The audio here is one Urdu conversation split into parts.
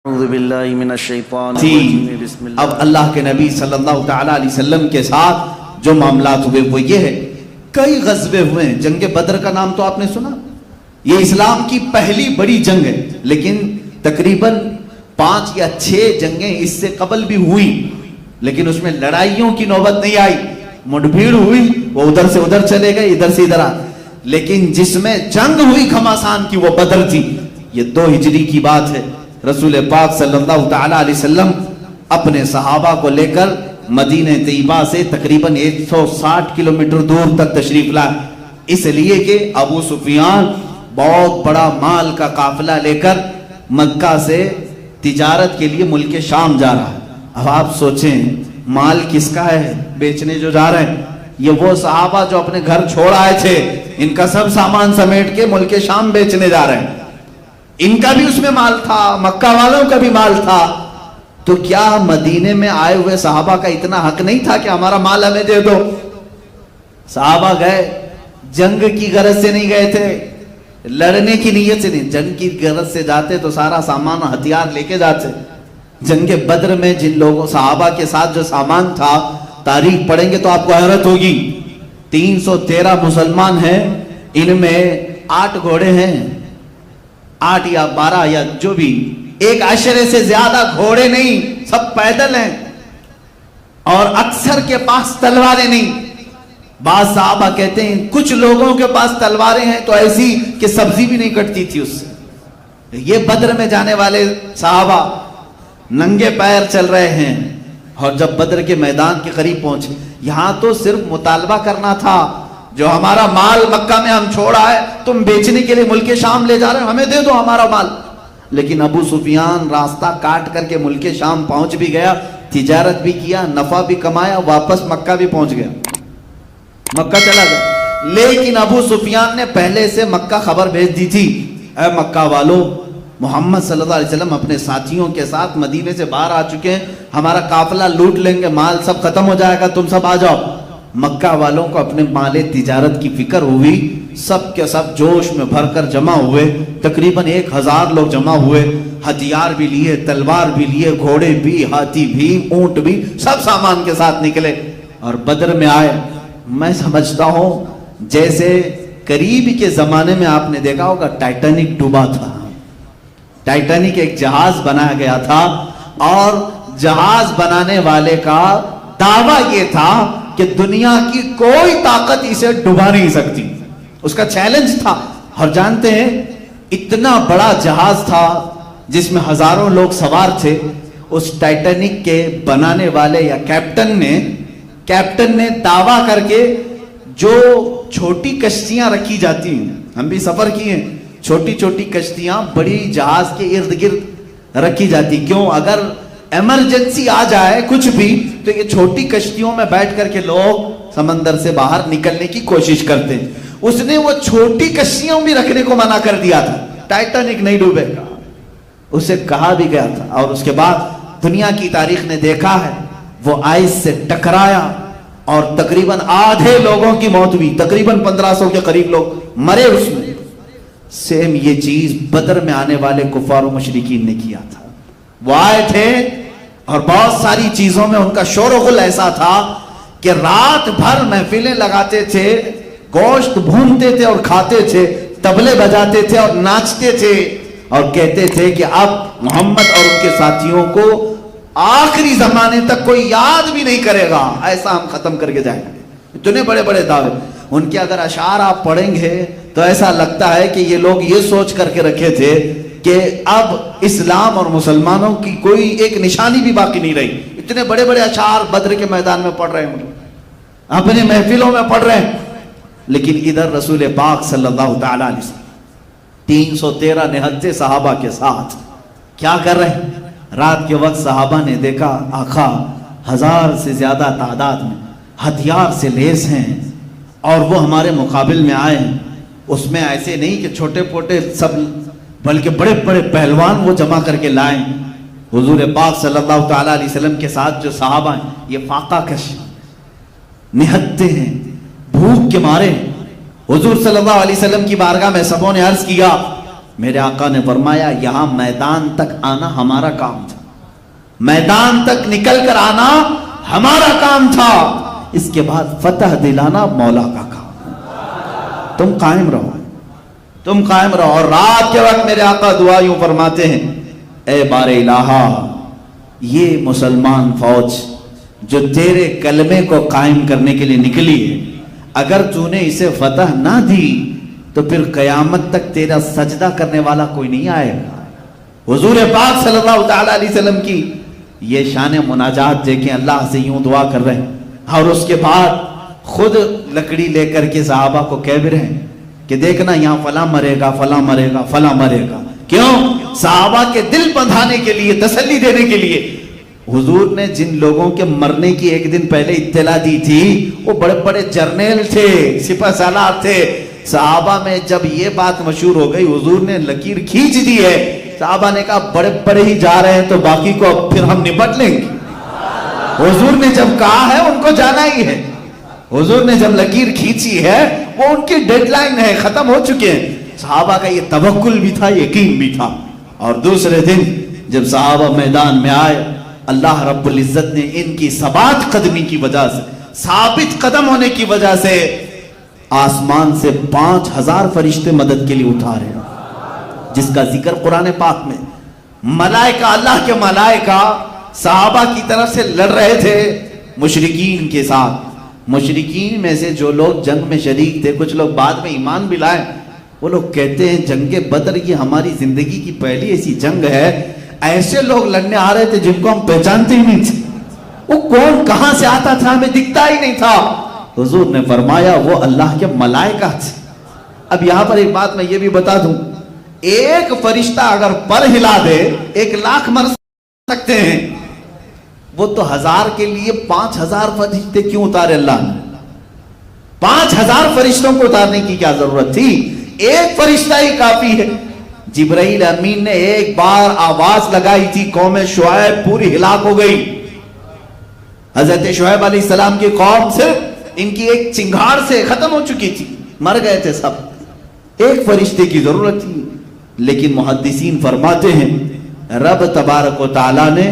اعوذ باللہ من الشیطان الرجیم بسم اللہ۔ اب اللہ کے نبی صلی اللہ تعالیٰ علیہ وسلم کے ساتھ جو معاملات ہوئے وہ یہ ہے، کئی غزوے ہوئے ہیں۔ جنگ بدر کا نام تو آپ نے سنا، یہ اسلام کی پہلی بڑی جنگ ہے، لیکن تقریباً 5 یا 6 جنگیں اس سے قبل بھی ہوئی، لیکن اس میں لڑائیوں کی نوبت نہیں آئی۔ مڈبھیڑ ہوئی، وہ ادھر سے ادھر چلے گئے، ادھر سے ادھر آ، لیکن جس میں جنگ ہوئی گھماسان کی وہ بدر تھی۔ یہ 2 ہجری کی بات ہے۔ رسول پاک صلی اللہ تعالیٰ علیہ وسلم اپنے صحابہ کو لے کر مدینہ طیبہ سے تقریباً 160 کلومیٹر دور تک تشریف لائے، اس لیے کہ ابو سفیان بہت بڑا مال کا قافلہ لے کر مکہ سے تجارت کے لیے ملک شام جا رہا ہے۔ اب آپ سوچیں مال کس کا ہے بیچنے جو جا رہے ہیں؟ یہ وہ صحابہ جو اپنے گھر چھوڑ آئے تھے، ان کا سب سامان سمیٹ کے ملک شام بیچنے جا رہے ہیں۔ ان کا بھی اس میں مال تھا، مکہ والوں کا بھی مال تھا، تو کیا مدینے میں آئے ہوئے صحابہ کا اتنا حق نہیں تھا کہ ہمارا مال ہمیں دے دو؟ صحابہ گئے، جنگ کی غرض سے نہیں گئے تھے، لڑنے کی نیت سے نہیں، جنگ کی غرض سے جاتے تو سارا سامان ہتھیار لے کے جاتے۔ جنگ بدر میں جن لوگوں صحابہ کے ساتھ جو سامان تھا، تاریخ پڑھیں گے تو آپ کو حیرت ہوگی۔ 313 مسلمان ہیں، ان میں 8 گھوڑے ہیں، 8 یا 12 یا جو بھی، 1 عشرے سے زیادہ گھوڑے نہیں، سب پیدل ہیں، اور اکثر کے پاس تلواریں نہیں۔ بعض صحابہ کہتے ہیں کچھ لوگوں کے پاس تلواریں ہیں تو ایسی کہ سبزی بھی نہیں کٹتی تھی اس سے۔ یہ بدر میں جانے والے صحابہ ننگے پیر چل رہے ہیں، اور جب بدر کے میدان کے قریب پہنچے، یہاں تو صرف مطالبہ کرنا تھا، جو ہمارا مال مکہ میں ہم چھوڑا ہے تم بیچنے کے لیے ملک شام لے جا رہے ہیں، ہمیں دے دو ہمارا مال۔ لیکن ابو سفیان راستہ کاٹ کر کے ملک شام پہنچ بھی گیا، تجارت بھی کیا، نفع بھی کمایا، واپس مکہ بھی پہنچ گیا، مکہ چلا گیا۔ لیکن ابو سفیان نے پہلے سے مکہ خبر بھیج دی تھی، اے مکہ والو، محمد صلی اللہ علیہ وسلم اپنے ساتھیوں کے ساتھ مدینے سے باہر آ چکے ہیں، ہمارا قافلہ لوٹ لیں گے، مال سب ختم ہو جائے گا، تم سب آ جاؤ۔ مکہ والوں کو اپنے مال تجارت کی فکر ہوئی، سب کے سب جوش میں بھر کر جمع ہوئے، تقریباً 1000 لوگ جمع ہوئے، ہتھیار بھی لیے، تلوار بھی لیے، گھوڑے بھی، ہاتھی بھی، اونٹ بھی، سب سامان کے ساتھ نکلے اور بدر میں آئے۔ میں سمجھتا ہوں جیسے قریب کے زمانے میں آپ نے دیکھا ہوگا ٹائٹینک ڈوبا تھا، ٹائٹینک ایک جہاز بنایا گیا تھا، اور جہاز بنانے والے کا دعویٰ یہ تھا کہ دنیا کی کوئی طاقت اسے ڈبا نہیں سکتی، اس کا چیلنج تھا۔ اور جانتے ہیں اتنا بڑا جہاز تھا جس میں ہزاروں لوگ سوار تھے، اس ٹائٹینک کے بنانے والے یا کیپٹن نے دعویٰ کر کے جو چھوٹی کشتیاں رکھی جاتی ہیں، ہم بھی سفر کیے ہیں، چھوٹی چھوٹی کشتیاں بڑی جہاز کے ارد گرد رکھی جاتی، کیوں؟ اگر ایمرجنسی آ جائے کچھ بھی تو یہ چھوٹی کشتیوں میں بیٹھ کر کے لوگ سمندر سے باہر نکلنے کی کوشش کرتے ہیں۔ اس نے وہ چھوٹی کشتیاں بھی رکھنے کو منع کر دیا تھا، ٹائٹینک نہیں ڈوبے گا، اسے کہا بھی گیا تھا۔ اور اس کے بعد دنیا کی تاریخ نے دیکھا ہے، وہ آئس سے ٹکرایا اور تقریباً آدھے لوگوں کی موت ہوئی، تقریباً 1500 کے قریب لوگ مرے اس میں۔ سیم یہ چیز بدر میں آنے والے کفار و مشرکین نے کیا تھا، وہ آئے تھے اور بہت ساری چیزوں میں ان کا شور و غل ایسا تھا کہ رات بھر محفلیں لگاتے تھے، گوشت بھونتے تھے اور کھاتے تھے، طبلے بجاتے تھے اور ناچتے تھے، اور کہتے تھے کہ اب محمد اور ان کے ساتھیوں کو آخری زمانے تک کوئی یاد بھی نہیں کرے گا، ایسا ہم ختم کر کے جائیں گے۔ اتنے بڑے بڑے دعوے، ان کے اگر اشعار آپ پڑھیں گے تو ایسا لگتا ہے کہ یہ لوگ یہ سوچ کر کے رکھے تھے کہ اب اسلام اور مسلمانوں کی کوئی ایک نشانی بھی باقی نہیں رہی۔ اتنے بڑے بڑے اشعار بدر کے میدان میں پڑھ رہے ہیں، اپنے محفلوں میں پڑھ رہے ہیں، لیکن ادھر رسول پاک صلی اللہ تعالیٰ علیہ وسلم 313 نہتے صحابہ کے ساتھ کیا کر رہے ہیں؟ رات کے وقت صحابہ نے دیکھا آقا 1000 سے زیادہ تعداد میں ہتھیار سے لیس ہیں، اور وہ ہمارے مقابل میں آئے ہیں۔ اس میں ایسے نہیں کہ چھوٹے پوٹے سب، بلکہ بڑے بڑے پہلوان وہ جمع کر کے لائیں۔ حضور پاک صلی اللہ تعالیٰ علیہ وسلم کے ساتھ جو صحابہ ہیں یہ فاقہ کش نہتے ہیں، بھوک کے مارے۔ حضور صلی اللہ علیہ وسلم کی بارگاہ میں سبوں نے عرض کیا میرے آقا نے فرمایا یہاں میدان تک آنا ہمارا کام تھا، میدان تک نکل کر آنا ہمارا کام تھا، اس کے بعد فتح دلانا مولا کا کام۔ تم قائم رہو، تم قائم رہو۔ اور رات کے وقت میرے آقا دعا یوں فرماتے ہیں، اے بار الہا، یہ مسلمان فوج جو تیرے کلمے کو قائم کرنے کے لیے نکلی ہے، اگر تو نے اسے فتح نہ دی تو پھر قیامت تک تیرا سجدہ کرنے والا کوئی نہیں آئے گا۔ حضور پاک صلی اللہ تعالیٰ علیہ وسلم کی یہ شان مناجات دیکھیں، اللہ سے یوں دعا کر رہے ہیں، اور اس کے بعد خود لکڑی لے کر کے صحابہ کو کہہ بھی رہے ہیں کہ دیکھنا یہاں فلاں مرے گا، فلاں مرے گا، فلاں مرے گا۔ کیوں؟ صحابہ کے دل بندھانے کے لیے، تسلی دینے کے لیے۔ حضور نے جن لوگوں کے مرنے کی ایک دن پہلے اطلاع دی تھی وہ بڑے بڑے جرنیل تھے، سپہ سالار تھے۔ صحابہ میں جب یہ بات مشہور ہو گئی، حضور نے لکیر کھینچ دی ہے، صحابہ نے کہا بڑے بڑے ہی جا رہے ہیں تو باقی کو اب پھر ہم نپٹ لیں گے۔ حضور نے جب کہا ہے ان کو جانا ہی ہے، حضور نے جب لکیر کھینچی ہے وہ ان کی ڈیڈ لائن ہے، ختم ہو چکے ہیں۔ صحابہ کا یہ توکل بھی تھا، یقین بھی تھا۔ اور دوسرے دن جب صحابہ میدان میں آئے، اللہ رب العزت نے ان کی ثبات قدمی کی وجہ سے، ثابت قدم ہونے کی وجہ سے آسمان سے 5000 فرشتے مدد کے لیے اتارے، جس کا ذکر قرآن پاک میں۔ ملائکہ، اللہ کے ملائکہ صحابہ کی طرف سے لڑ رہے تھے مشرکین کے ساتھ۔ مشرکین میں سے جو لوگ جنگ میں شریک تھے، کچھ لوگ بعد میں ایمان بھی لائے، وہ لوگ کہتے ہیں جنگ بدر یہ ہماری زندگی کی پہلی ایسی جنگ ہے، ایسے لوگ لڑنے آ رہے تھے جن کو ہم پہچانتے ہی نہیں تھے، وہ کون کہاں سے آتا تھا ہمیں دکھتا ہی نہیں تھا۔ حضور نے فرمایا وہ اللہ کے ملائکہ تھے۔ اب یہاں پر ایک بات میں یہ بھی بتا دوں، ایک فرشتہ اگر پر ہلا دے 1,00,000 مر سکتے ہیں، وہ تو 1000 کے لیے 5000 فرشتے کیوں اتارے اللہ نے؟ 5000 فرشتوں کو اتارنے کی کیا ضرورت تھی؟ ایک فرشتہ ہی کافی ہے۔ جبرائیل امین نے ایک بار آواز لگائی تھی، قوم شعیب پوری ہلاک ہو گئی۔ حضرت شعیب علیہ السلام کی قوم صرف ان کی ایک چنگھاڑ سے ختم ہو چکی تھی، مر گئے تھے سب، ایک فرشتے کی ضرورت تھی۔ لیکن محدثین فرماتے ہیں رب تبارک و تعالیٰ نے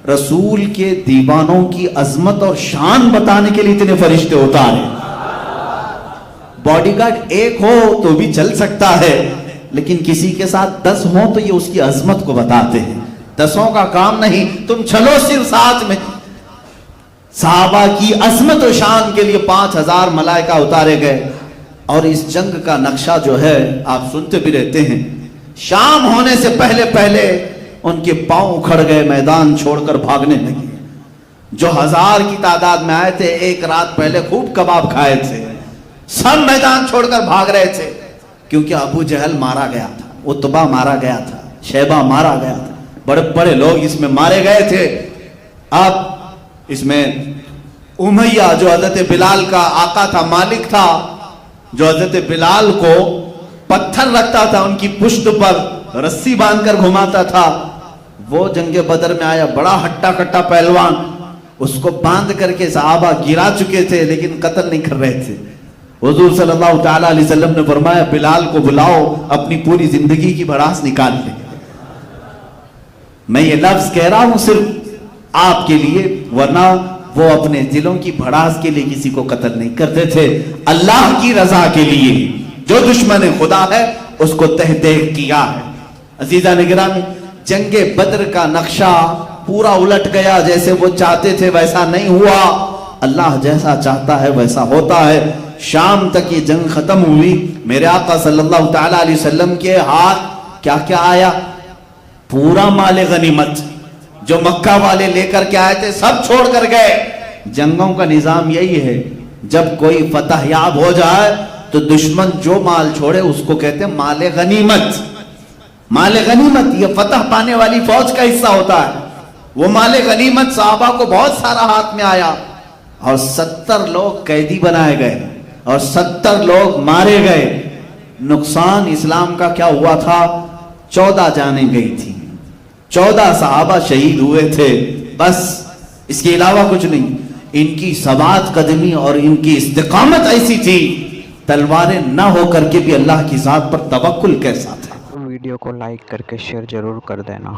رسول کے دیوانوں کی عظمت اور شان بتانے کے لیے اتنے فرشتے اتارے۔ باڈی گارڈ ایک ہو تو بھی چل سکتا ہے، لیکن کسی کے ساتھ 10 ہوں تو یہ اس کی عظمت کو بتاتے ہیں۔ 10 کا کام نہیں، تم چلو صرف ساتھ میں۔ صحابہ کی عظمت و شان کے لیے 5000 ملائکہ اتارے گئے۔ اور اس جنگ کا نقشہ جو ہے آپ سنتے بھی رہتے ہیں، شام ہونے سے پہلے پہلے ان کے پاؤں اکھڑ گئے، میدان چھوڑ کر بھاگنے لگے۔ جو 1000 کی تعداد میں آئے تھے، ایک رات پہلے خوب کباب کھائے تھے، سب میدان چھوڑ کر بھاگ رہے تھے، کیونکہ ابو جہل مارا گیا تھا، عتبہ مارا گیا تھا، شیبہ مارا گیا تھا، بڑے بڑے لوگ اس میں مارے گئے تھے۔ اب اس میں امیہ جو حضرت بلال کا آقا تھا، مالک تھا، جو حضرت بلال کو پتھر رکھتا تھا، ان کی پشت پر رسی باندھ کر گھماتا تھا، وہ جنگ بدر میں آیا، بڑا ہٹا کٹا پہلوان، اس کو باندھ کر کے صحابہ گرا چکے تھے لیکن قتل نہیں کر رہے تھے۔ حضور صلی اللہ تعالیٰ علیہ وسلم نے فرمایا بلال کو بلاؤ، اپنی پوری زندگی کی بھڑاس نکال لے۔ میں یہ لفظ کہہ رہا ہوں صرف آپ کے لیے، ورنہ وہ اپنے دلوں کی بھڑاس کے لیے کسی کو قتل نہیں کرتے تھے، اللہ کی رضا کے لیے۔ جو دشمن خدا ہے اس کو تہ دیکھ کیا ہے۔ عزیزان گرامی، جنگ بدر کا نقشہ پورا الٹ گیا، جیسے وہ چاہتے تھے ویسا نہیں ہوا۔ اللہ جیسا چاہتا ہے ویسا ہوتا ہے۔ شام تک یہ جنگ ختم ہوئی، میرے آقا صلی اللہ تعالیٰ علیہ وسلم کے ہاتھ کیا کیا آیا؟ پورا مال غنیمت جو مکہ والے لے کر کے آئے تھے سب چھوڑ کر گئے۔ جنگوں کا نظام یہی ہے، جب کوئی فتح یاب ہو جائے تو دشمن جو مال چھوڑے اس کو کہتے ہیں مال غنیمت۔ مال غنیمت یہ فتح پانے والی فوج کا حصہ ہوتا ہے۔ وہ مال غنیمت صحابہ کو بہت سارا ہاتھ میں آیا، اور 70 لوگ قیدی بنائے گئے اور 70 لوگ مارے گئے۔ نقصان اسلام کا کیا ہوا تھا؟ 14 جانیں گئی تھی، 14 صحابہ شہید ہوئے تھے، بس اس کے علاوہ کچھ نہیں۔ ان کی ثبات قدمی اور ان کی استقامت ایسی تھی، تلواریں نہ ہو کر کے بھی اللہ کی ذات پر توکل کیسا تھا۔ ویڈیو کو لائک کر کے شیئر ضرور کر دینا.